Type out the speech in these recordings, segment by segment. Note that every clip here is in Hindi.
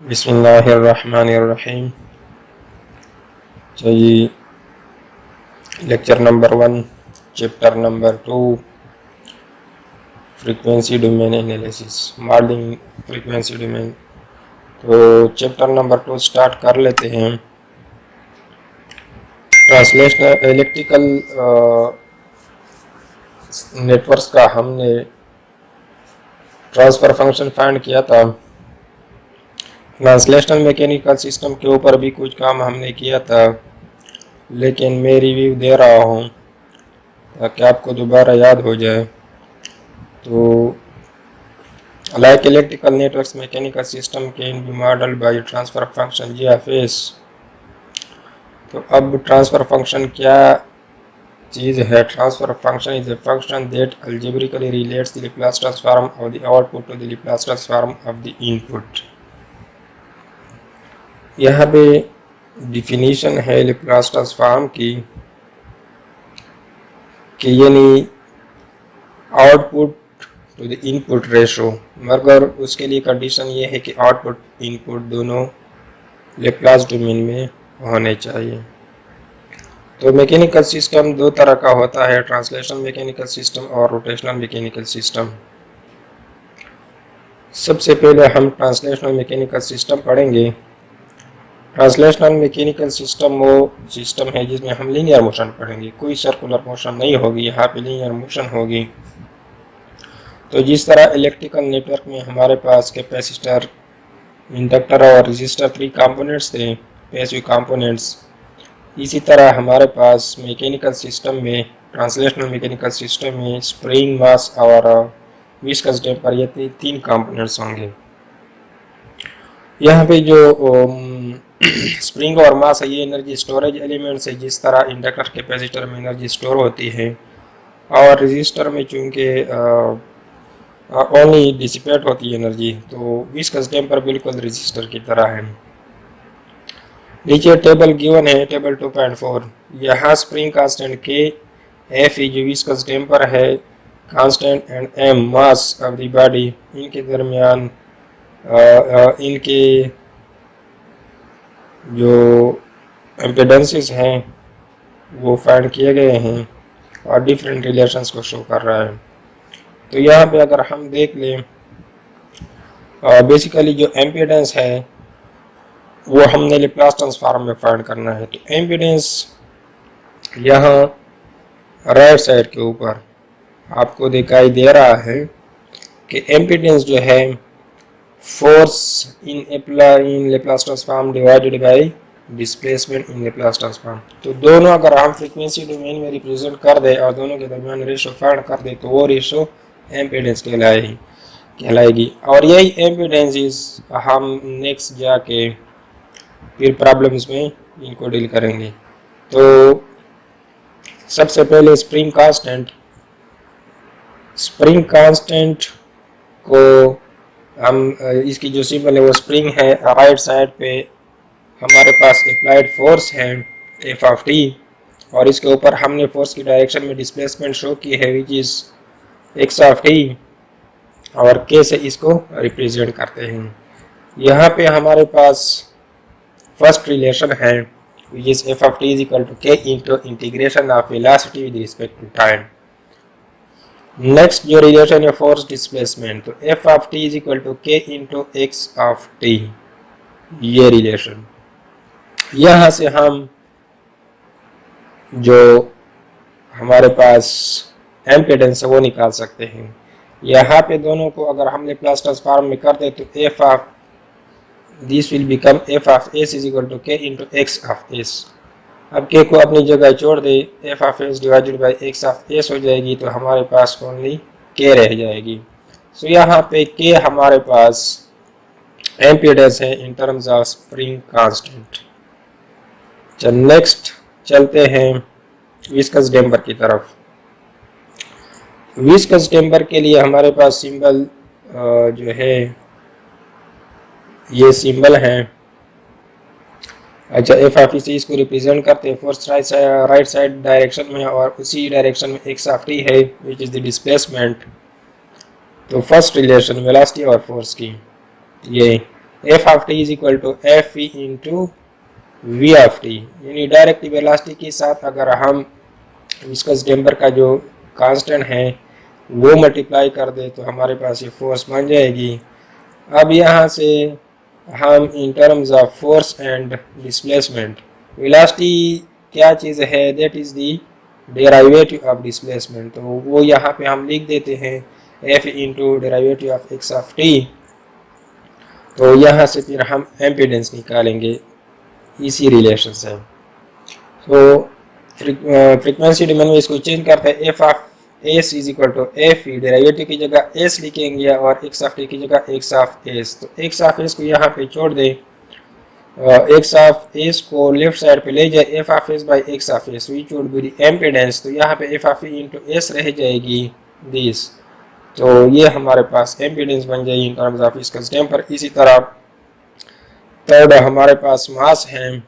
बिस्मिल्लाहिर्रहमानिर्रहीम। जी, lecture number 1, chapter number 2, frequency domain analysis, modelling frequency domain. तो चैप्टर नंबर 2 स्टार्ट कर लेते हैं। ट्रांसलेशनल इलेक्ट्रिकल नेटवर्क्स का हमने ट्रांसफर फंक्शन फाइंड किया था। ट्रांसलेशनल मैकेनिकल सिस्टम के ऊपर भी कुछ काम हमने किया था, लेकिन मैं रिव्यू दे रहा हूँ ताकि आपको दोबारा याद हो जाए। तो like electrical networks mechanical system can be modelled by transfer function GFS. तो अब ट्रांसफर फंक्शन क्या चीज़ है? Transfer function is a function that algebraically relates the Laplace transform of the output to the Laplace transform of the input. यहाँ पे डिफिनीशन है लैप्लास ट्रांसफॉर्म की कि यानी output to the input ratio, मगर उसके लिए कंडीशन ये है कि आउटपुट इनपुट दोनों लैप्लास डोमेन में होने चाहिए। तो मैकेनिकल सिस्टम दो तरह का होता है, ट्रांसलेशनल मैकेनिकल सिस्टम और रोटेशनल मैकेनिकल सिस्टम। सबसे पहले हम ट्रांसलेशनल मैकेनिकल सिस्टम पढ़ेंगे। ट्रांसलेशनल मैकेनिकल सिस्टम वो सिस्टम है जिसमें हम लीनियर मोशन पढ़ेंगे, कोई सर्कुलर मोशन नहीं होगी, यहाँ पे लीनियर मोशन होगी। तो जिस तरह इलेक्ट्रिकल नेटवर्क में हमारे पास कैपेसिटर, इंडक्टर और रेजिस्टर 3 कंपोनेंट्स थे, पैसिव कंपोनेंट्स, इसी तरह हमारे पास मैकेनिकल सिस्टम में, ट्रांसलेशनल मैकेनिकल सिस्टम में स्प्रिंग, मास और विस्कस टेम्पर, ये 3 कंपोनेंट्स होंगे। यहाँ पे जो स्प्रिंग और मास है ये एनर्जी स्टोरेज एलिमेंट्स है, जिस तरह इंडक्टर कैपेसिटर में एनर्जी स्टोर होती है, और रेजिस्टर में चूँकि ओनली डिसिपेट होती है एनर्जी, तो विस्कस टेम्पर बिल्कुल रेजिस्टर की तरह है। नीचे टेबल गिवन है, टेबल 2.4। यहाँ स्प्रिंग कांस्टेंट के, एफ जो विस्कस टेम्पर है constant, and M mass of the body, इनके दरमियान इनके जो इम्पीडेंसेस हैं वो फाइंड किए गए हैं और डिफरेंट रिलेशंस को शो कर रहा है। तो यहाँ पे अगर हम देख लें, बेसिकली जो इम्पीडेंस है वो हमने लैप्लास ट्रांसफॉर्म में फाइंड करना है। तो इम्पीडेंस यहाँ राइट साइड के ऊपर आपको दिखाई दे रहा है कि इम्पीडेंस जो है force in Laplace transform divided by displacement in Laplace transform. तो दोनों अगर हम फ्रीक्वेंसी डोमेन में रिप्रेजेंट कर दे और दोनों के दरमियान रेशो फाइंड कर दे तो वो रेशो इम्पीडेंस कहलाएगी। और यही इम्पीडेंस हम नेक्स्ट जाके फिर प्रॉब्लम्स में इनको डील करेंगे। तो सबसे पहले स्प्रिंग कांस्टेंट को हम, इसकी जो सिंबल है वो स्प्रिंग है, राइट साइड पे हमारे पास अप्लाइड फोर्स है एफ ऑफ टी, और इसके ऊपर हमने फोर्स की डायरेक्शन में डिस्प्लेसमेंट शो की है which is x of T, और के से इसको रिप्रेजेंट करते हैं। यहाँ पे हमारे पास फर्स्ट रिलेशन है which is f of t is equal to k into integration of velocity with respect to time. Next जो रिलेशन है फोर्स डिस्प्लेसमेंट, तो F of t is equal to k into x of t, ये रिलेशन। यहाँ से हम जो हमारे पास इम्पीडेंस है वो निकाल सकते हैं। यहाँ पे दोनों को अगर हम लैप्लास ट्रांसफॉर्म में कर दे तो F of this will become f of s is equal to k into x of s. अब के को अपनी जगह छोड़ दे, f of s divided by x of s हो जाएगी, तो हमारे पास ओनली के रह जाएगी। सो यहाँ पे के हमारे पास इम्पीडेंस है in terms of spring constant. चल नेक्स्ट चलते हैं विस्कस टेम्पर की तरफ। विस्कस टेम्पर के लिए हमारे पास सिंबल जो है ये सिंबल है। अच्छा, एफ ऑफ टी इसको रिप्रेजेंट करते हैं फोर्स राइट साइड डायरेक्शन में, और उसी डायरेक्शन में एक्स ऑफ टी है विच इज द डिस्प्लेसमेंट। तो फर्स्ट रिलेशन वेलोसिटी और फोर्स की, ये F of t is equal to F E into V of t, यानी डायरेक्ट वेलोसिटी के साथ अगर हम विस्कस डैम्पर का जो कांस्टेंट है वो मल्टीप्लाई कर दे तो हमारे पास ये फोर्स बन जाएगी। अब यहाँ से हम इन terms of force and displacement, velocity क्या चीज़ है, that is the derivative of displacement, तो वो यहाँ पे हम लिख देते हैं F into derivative of x of t. तो यहाँ से फिर हम एम्पीडेंस निकालेंगे इसी रिलेशन से। तो फ्रीक्वेंसी डोमेन में इसको चेंज करते हैं, F of s is equal to F E, derivative की जगह एस लिखेंगे और एक्स ऑफ टी की जगह एक्स ऑफ एस। तो एक्स ऑफ एस को यहाँ पे छोड़ दें, एक्स ऑफ एस को लेफ्ट साइड पे ले जाए, f of s by x of s which would be the impedance, तो यहाँ पे f of e into s रह जाएगी दिस, तो ये हमारे पास एम्पीडेंस बन जाएगी इन टर्म्स ऑफ विस्कस डैम्पर। इसी तरह थर्ड हमारे पास मास है,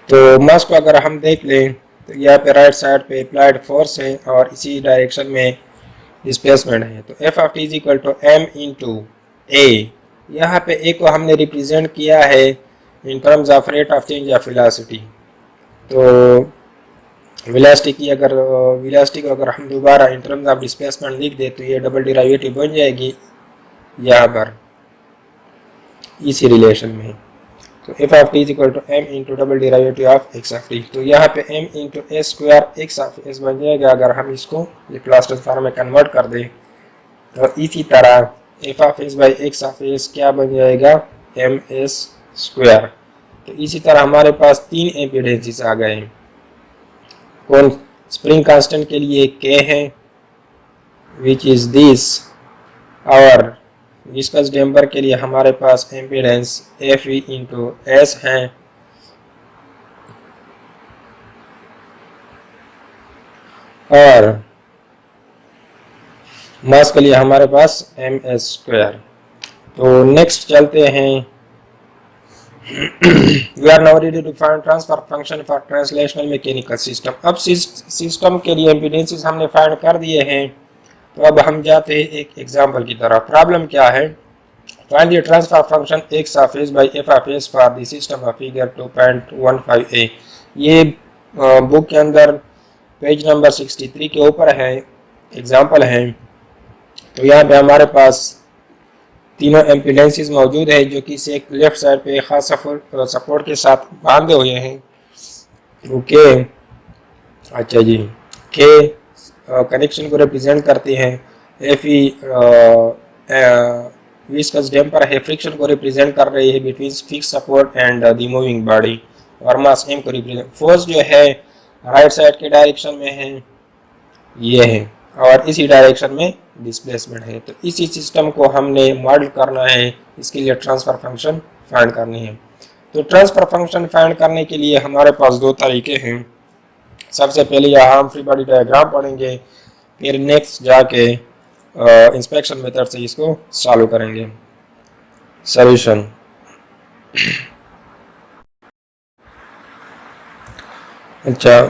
तो मास को अगर हम देख लें तो यहाँ पे राइट साइड पे अप्लाइड फोर्स है और इसी डायरेक्शन में डिस्प्लेसमेंट है, तो F of t is equal to M into a. यहाँ पे ए को हमने रिप्रेजेंट किया है in terms of rate of change of velocity, तो वेलोसिटी को अगर हम दोबारा इन टर्म्स ऑफ डिस्प्लेसमेंट लिख दे तो ये डबल डेरिवेटिव बन जाएगी यहाँ पर इसी रिलेशन में। तो F of t is equal to M into double derivative of x of t, तो यहाँ पे M into a square x of s बन जाएगा अगर हम इसको लाप्लास ट्रांसफॉर्म में कन्वर्ट कर दें। और इसी तरह F of s by x of S क्या बन जाएगा, एम एस स्क्वायर। तो इसी तरह हमारे पास तीन एम्पीडेंसेस आ गए। कौन, स्प्रिंग कांस्टेंट के लिए के है विच इज दिस, और विस्कस डैम्पर के लिए हमारे पास impedance F E into s है, और मास के लिए हमारे पास एम एस स्क्वायर। तो नेक्स्ट चलते हैं, we are now ready to find transfer function for translational mechanical system. अब सिस्टम के लिए एम्पीडेंसेस हमने फाइंड कर दिए हैं, तो अब हम जाते हैं एक एग्जांपल की तरफ। प्रॉब्लम क्या है, find the transfer function x of s by F of S for the system of figure 2.15a। ये बुक के अंदर पेज नंबर 63 के ऊपर है, एग्जांपल है। तो यहाँ पे हमारे पास तीनों एम्पीडेंसेस मौजूद है जो कि इसे एक लेफ्ट साइड पे खास सपोर्ट के साथ बांधे हुए हैं। ओके, अच्छा जी, के कनेक्शन को रिप्रेजेंट करती हैं, एफ ई विस्कस डैम्पर है, फ्रिक्शन को रिप्रेजेंट कर रही है between fix support and the moving body, और मास एम को रिप्रेजेंट, फोर्स जो है राइट साइड के डायरेक्शन में है ये है, और इसी डायरेक्शन में डिस्प्लेसमेंट है। तो इसी सिस्टम को हमने मॉडल करना है, इसके लिए ट्रांसफर फंक्शन फाइंड करनी है। तो ट्रांसफर फंक्शन फाइंड करने के लिए हमारे पास दो तरीके हैं। सबसे पहले यहाँ हम फ्री बॉडी डायग्राम पढ़ेंगे, फिर नेक्स्ट जाके इंस्पेक्शन मेथड से इसको सॉल्व करेंगे। सॉल्यूशन, अच्छा,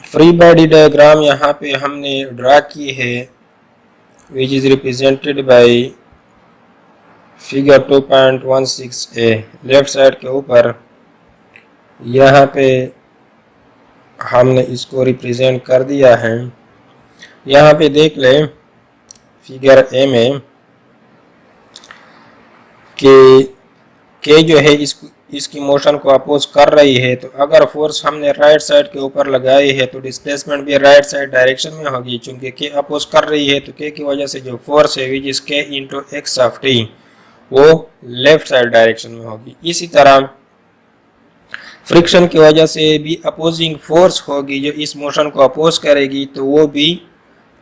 फ्री बॉडी डायग्राम यहाँ पे हमने ड्रा की है which is represented by figure 2.16a। Left side के ऊपर यहाँ पे हमने इसको रिप्रेजेंट कर दिया है। यहाँ पे देख लें फिगर ए में के जो है इसकी मोशन को अपोज कर रही है, तो अगर फोर्स हमने राइट साइड के ऊपर लगाई है तो डिस्प्लेसमेंट भी राइट साइड डायरेक्शन में होगी। चूंकि के अपोज कर रही है तो के की वजह से जो फोर्स है विच इज के इंटू एक्स ऑफ टी वो लेफ्ट साइड डायरेक्शन में होगी। इसी तरह फ्रिक्शन की वजह से भी अपोजिंग फोर्स होगी जो इस मोशन को अपोज करेगी, तो वो भी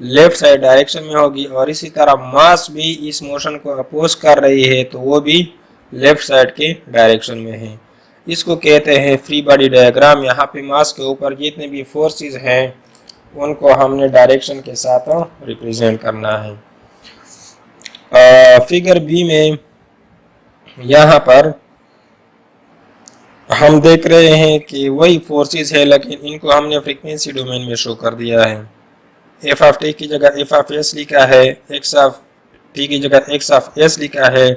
लेफ्ट साइड डायरेक्शन में होगी। और इसी तरह मास भी इस मोशन को अपोज कर रही है तो वो भी लेफ्ट साइड के डायरेक्शन में है। इसको कहते हैं फ्री बॉडी डायग्राम। यहाँ पे मास के ऊपर जितने भी फोर्सेस हैं उनको हमने डायरेक्शन के साथ रिप्रेजेंट करना है। फिगर बी में यहाँ पर हम देख रहे हैं कि वही फोर्सेस है, लेकिन इनको हमने फ्रीक्वेंसी डोमेन में शो कर दिया है। एफ ऑफ टी की जगह एफ ऑफ एस लिखा है, एक्स ऑफ t की जगह x ऑफ s लिखा है,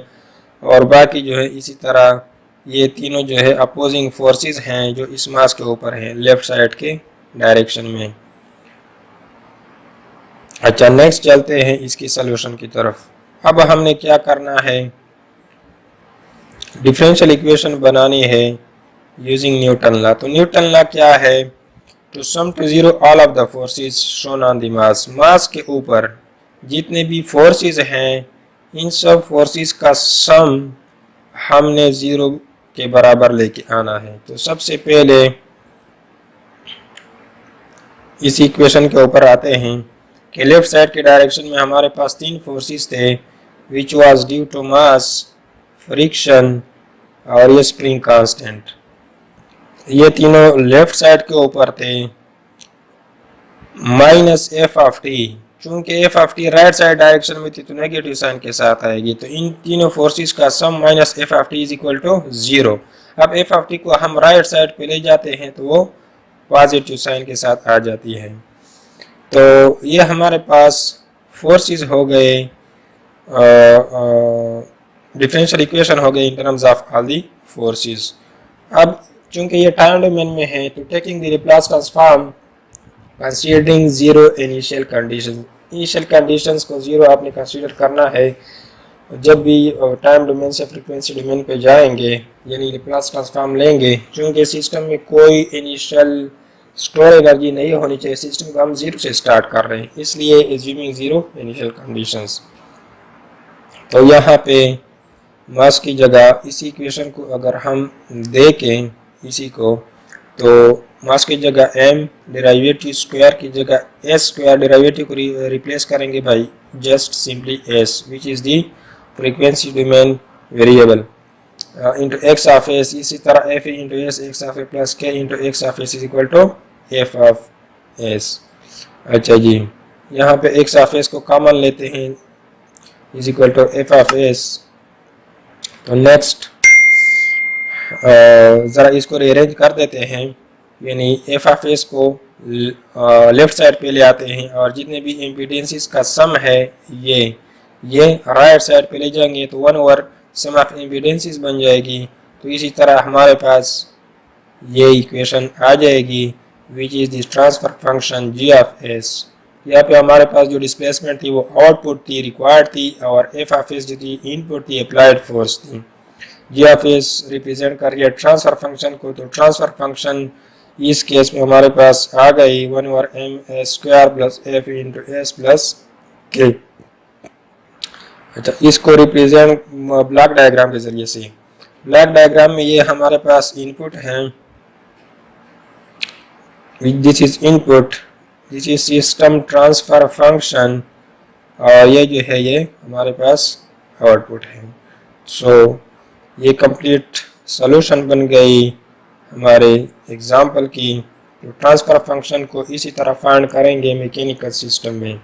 और बाकी जो है इसी तरह ये तीनों जो है अपोजिंग फोर्सेस हैं जो इस मास के ऊपर हैं लेफ्ट साइड के डायरेक्शन में। अच्छा, नेक्स्ट चलते हैं इसकी सॉल्यूशन की तरफ। अब हमने क्या करना है, डिफरेंशियल इक्वेशन बनानी है यूजिंग न्यूटन लॉ। तो न्यूटन लॉ क्या है, to sum to zero all of the forces shown on the mass. Mass के ऊपर जितने भी फोर्सेस हैं इन सब फोर्सेस का सम हमने जीरो के बराबर लेके आना है। तो सबसे पहले इस इक्वेशन के ऊपर आते हैं कि लेफ्ट साइड के डायरेक्शन में हमारे पास तीन फोर्सेस थे which was due to mass, friction और ये स्प्रिंग कांस्टेंट। ये तीनों लेफ्ट साइड के ऊपर थे। माइनस एफ ऑफ टी, चूंकि F of T right side direction में थी तो नेगेटिव साइन के साथ आएगी, तो इन तीनों फोर्सेस का sum minus f of t is equal to zero. अब एफ ऑफ टी को हम राइट साइड पे ले जाते हैं तो वो पॉजिटिव साइन के साथ आ जाती है। तो ये हमारे पास फोर्सेस हो गए, डिफरेंशियल इक्वेशन हो गई इन terms of all the forces. अब चूंकि ये टाइम डोमेन में है तो taking the Laplace transform considering zero initial condition, initial conditions को जीरो आपने कंसीडर करना है जब भी टाइम डोमेन से फ्रीक्वेंसी डोमेन पे जाएंगे, यानी लैप्लास ट्रांसफॉर्म लेंगे। चूंकि सिस्टम में कोई इनिशियल स्टोर एनर्जी नहीं होनी चाहिए, सिस्टम को हम जीरो से स्टार्ट कर रहे हैं, इसलिए एज्यूमिंग जीरो इनिशियल कंडीशंस। तो यहाँ पे मास की जगह इस इक्वेशन को अगर हम देखें इसी को, तो मास की जगह m, डेरिवेटिव स्क्वायर की जगह s स्क्वायर, डेरिवेटिव को रिप्लेस करेंगे by just simply s which is the frequency domain variable into x of s। इसी तरह f इंटू s x ऑफ a plus k into x of s is equal to f of s। अच्छा जी, यहाँ पे x ऑफ s को कॉमन लेते हैं is equal to f of s। तो नेक्स्ट ज़रा इसको रीअरेंज कर देते हैं, यानी एफ ऑफ एस को लेफ्ट साइड पे ले आते हैं और जितने भी इम्पीडेंसेस का सम है ये राइट साइड पे ले जाएंगे तो 1 ओवर सम ऑफ इम्पीडेंसेस बन जाएगी। तो इसी तरह हमारे पास ये इक्वेशन आ जाएगी which is the transfer function G of s. यहाँ पे हमारे पास जो डिस्प्लेसमेंट थी वो आउटपुट थी, रिक्वायर्ड थी, और एफ ऑफ एस जो थी इनपुट थी, अप्लाइड फोर्स थी। जी ऑफ एस रिप्रेजेंट कर रही है ट्रांसफर फंक्शन को, तो ट्रांसफर फंक्शन इस केस में हमारे पास आ गई 1 over M s square plus F into s plus K. अच्छा, इसको रिप्रेजेंट ब्लॉक डायग्राम के जरिए से, ब्लॉक डायग्राम में ये हमारे पास इनपुट है, this is input, this is system transfer function, और ये जो है ये हमारे पास आउटपुट है। सो ये कंप्लीट सॉल्यूशन बन गई हमारे एग्जाम्पल की। तो ट्रांसफर फंक्शन को इसी तरह फाइंड करेंगे मैकेनिकल सिस्टम में।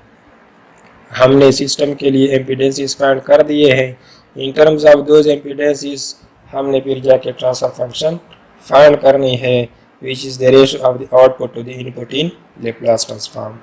हमने सिस्टम के लिए एम्पीडेंसेस फाइंड कर दिए हैं, in terms of those impedances हमने फिर जाके ट्रांसफर फंक्शन फाइंड करनी है which is the ratio of the output to the input in Laplace transform.